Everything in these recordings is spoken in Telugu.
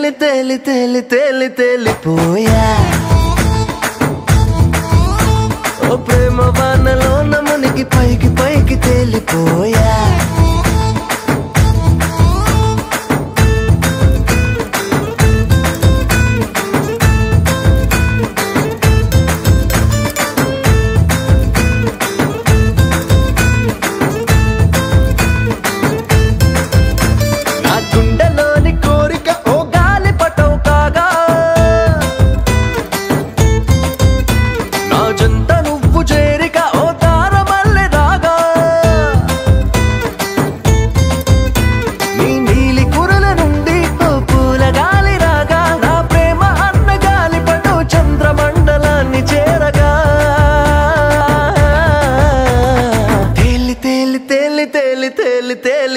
తేలి తేలి తేలి తేలి తేలిపోయా ఓ ప్రేమ వానలోన మునిగి పైకి పైకి తేలిపోయా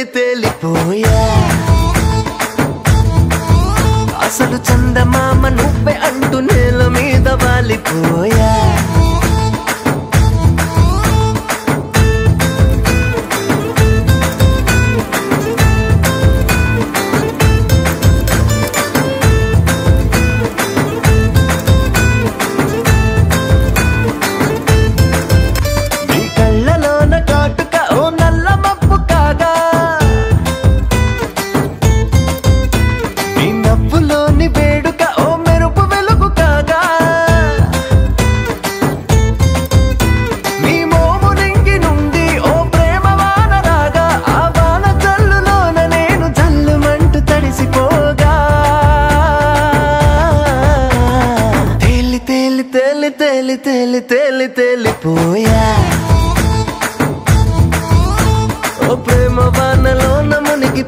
తేలిపోయా అసలు చందమామ నువ్వే అంటూ నేల మీద వాలిపోయా నీ కళ్ళలోన కాటుక ఓ నల్ల మబ్బు కాగా వేడుక ఓ మెరుపు వెలుగు కాగా నీ మోము నింగి నుండి ఓ ప్రేమ వాన రాగా ఆ వాన జల్లులోన నేను జల్లుమంటూ తడిసిపోగా తేలి తేలి తేలి తేలి తేలి తేలి తేలిపోయా ఓ ప్రేమ వానలోన మునిగి